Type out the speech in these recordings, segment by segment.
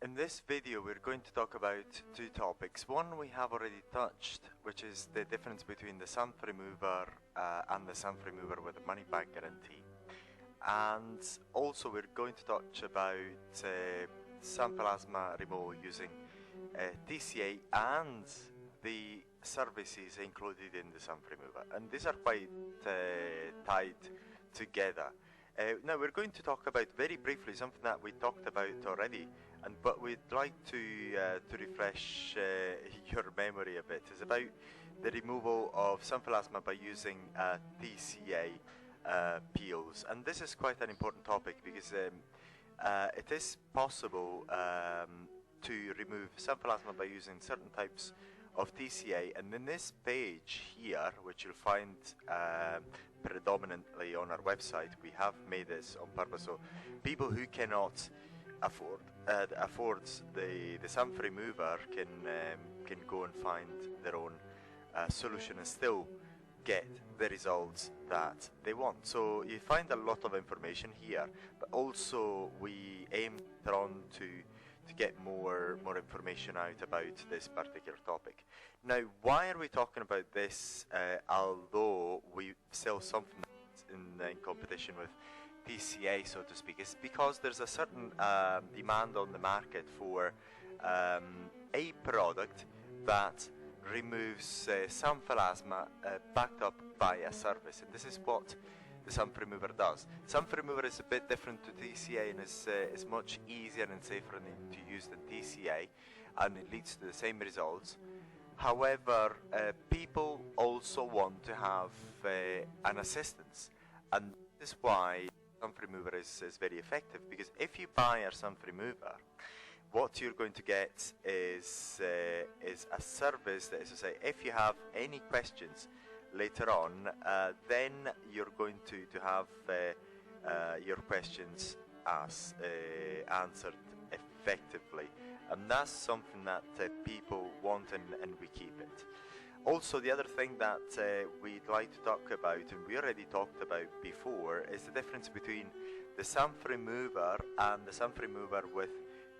In this video we're going to talk about two topics. One we have already touched, which is the difference between the xanthrem remover and the xanthrem remover with a money back guarantee. And also we're going to touch about xanthoplasma removal using TCA and the services included in the xanthrem remover. And these are quite tied together. Now we're going to talk about very briefly something that we talked about already, but we'd like to refresh your memory a bit. It's about the removal of xanthoplasma by using TCA peels, and this is quite an important topic because it is possible to remove xanthoplasma by using certain types of TCA, and in this page here, which you'll find predominantly on our website, we have made this on purpose so people who cannot afford the xanthrem remover can go and find their own solution and still get the results that they want. So you find a lot of information here, but also we aim on to get more information out about this particular topic. Now, why are we talking about this, although we sell something in competition with TCA, so to speak? It's because there's a certain demand on the market for a product that removes xanthoplasma backed up by a service, and this is what the xanthrem remover does. Xanthrem remover is a bit different to TCA and is much easier and safer to use than TCA, and it leads to the same results. However, people also want to have an assistance, and this is why xanthrem remover is very effective, because if you buy our xanthrem remover, what you're going to get is a service that is to say, if you have any questions later on, then you're going to have your questions answered effectively, and that's something that people want, and we keep it. Also, the other thing that we'd like to talk about, and we already talked about before, is the difference between the xanthrem remover and the xanthrem remover with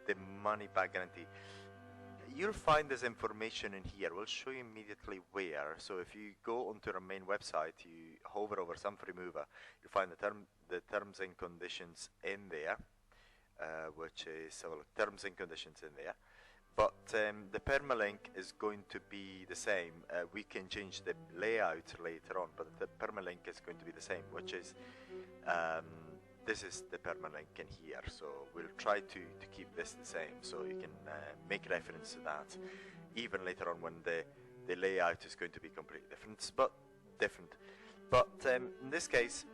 the money back guarantee. You'll find this information in here. We'll show you immediately where. So if you go onto our main website, you hover over xanthrem remover, you'll find the terms and conditions in there, which is terms and conditions in there. But the permalink is going to be the same. We can change the layout later on, but the permalink is going to be the same, which is this is the permalink in here, so we'll try to keep this the same, so you can make reference to that even later on when the layout is going to be completely different. But in this case,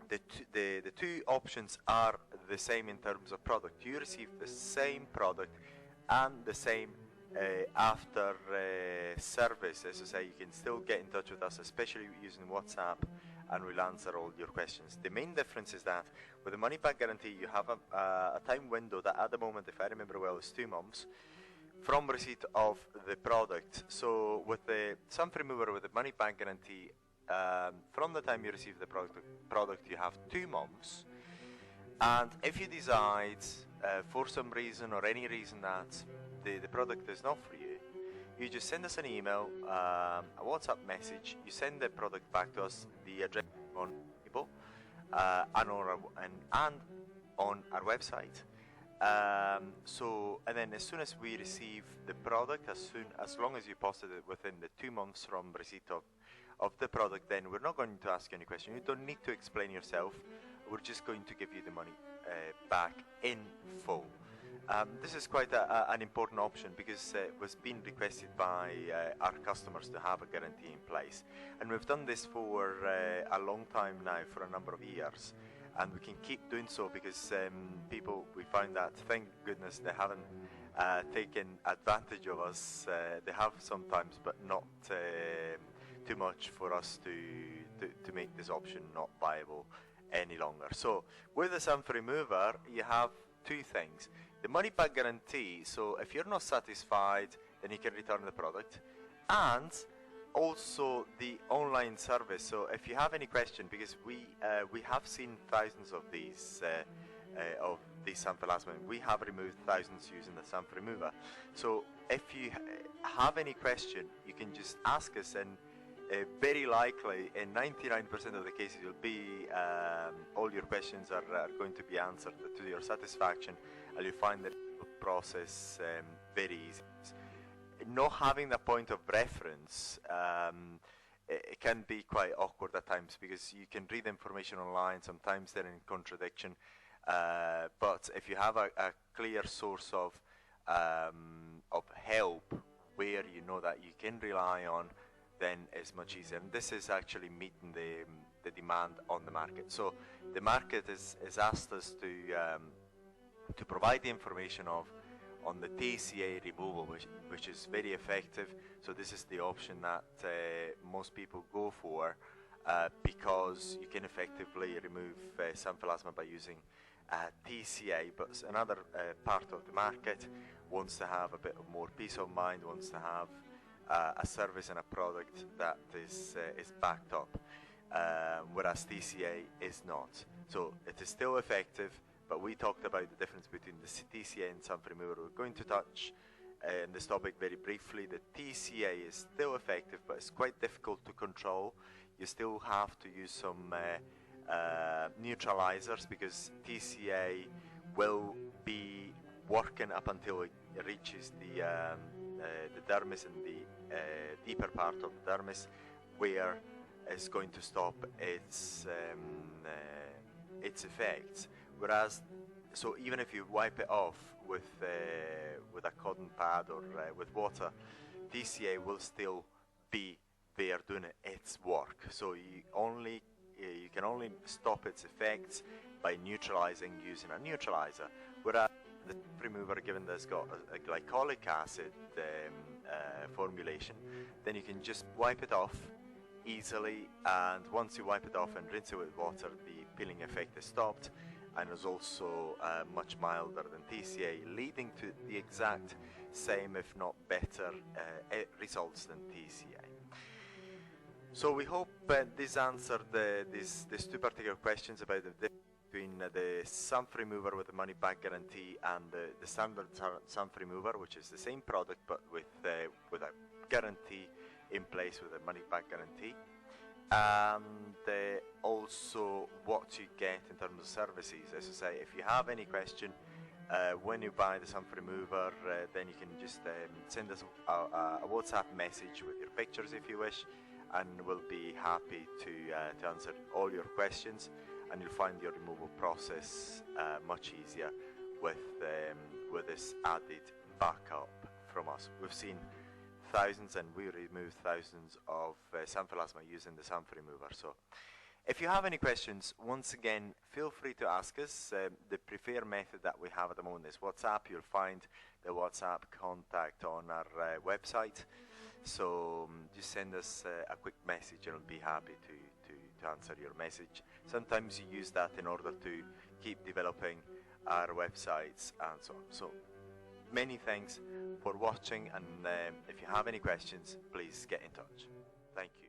the two options are the same in terms of product. You receive the same product and the same after service. As I say, you can still get in touch with us, especially using WhatsApp, and we'll answer all your questions. The main difference is that with the money back guarantee, you have a time window that at the moment, if I remember well, is 2 months from receipt of the product. So with the xanthrem remover with the money back guarantee, from the time you receive the product, you have 2 months. And if you decide for some reason or any reason that the product is not for you, you just send us an email, a WhatsApp message. You send the product back to us, the address on people, and on our website. And then as soon as we receive the product, as long as you posted it within the 2 months from receipt of the product, then we're not going to ask you any question. You don't need to explain yourself. We're just going to give you the money back in full. This is quite an important option because it was being requested by our customers to have a guarantee in place, and we've done this for a long time now, for a number of years, and we can keep doing so because people, we find that, thank goodness, they haven't taken advantage of us. They have sometimes, but not too much for us to make this option not viable any longer. So with the xanthrem remover, you have two things: the money back guarantee, so if you're not satisfied, then you can return the product, and also the online service. So if you have any question, because we have seen thousands of the xanthoplasma. We have removed thousands using the xanthrem remover. So if you have any question, you can just ask us, and very likely in 99% of the cases you'll be all your questions are going to be answered to your satisfaction, and you find the process very easy. Not having the point of reference, it can be quite awkward at times, because you can read information online, sometimes they're in contradiction, but if you have a clear source of help where you know that you can rely on, then it's much easier. And this is actually meeting the demand on the market. So the market is asked us to provide the information on the TCA removal, which is very effective. So this is the option that most people go for, because you can effectively remove xanthoplasma by using TCA. But another part of the market wants to have a bit of more peace of mind, wants to have a service and a product that is backed up, whereas TCA is not. So it is still effective, but we talked about the difference between the TCA and xanthrem remover. We're going to touch on this topic very briefly. The TCA is still effective, but it's quite difficult to control. You still have to use some neutralizers, because TCA will be working up until it reaches the dermis and the deeper part of the dermis, where it's going to stop its effects. Whereas, so even if you wipe it off with a cotton pad or with water, TCA will still be there doing its work. So you can only stop its effects by neutralizing using a neutralizer. Whereas the remover, given that it's got a glycolic acid formulation, then you can just wipe it off easily, and once you wipe it off and rinse it with water, the peeling effect is stopped, and is also much milder than TCA, leading to the exact same, if not better, results than TCA. So we hope this answered these two particular questions about the difference between the xanthrem remover with the money-back guarantee and the standard xanthrem remover, which is the same product but with a guarantee in place, with a money-back guarantee, and also what you get in terms of services. As I say, if you have any question when you buy the xanthrem remover, then you can just send us a WhatsApp message with your pictures if you wish, and we'll be happy to answer all your questions, and you'll find your removal process much easier with this added backup from us. We've seen thousands, and we remove thousands of xanthoplasma using the xanthrem remover. So if you have any questions, once again, feel free to ask us. The preferred method that we have at the moment is WhatsApp. You'll find the WhatsApp contact on our website. So just send us a quick message, and we'll be happy to answer your message. Sometimes you use that in order to keep developing our websites and so on. So many thanks for watching, and if you have any questions, please get in touch. Thank you.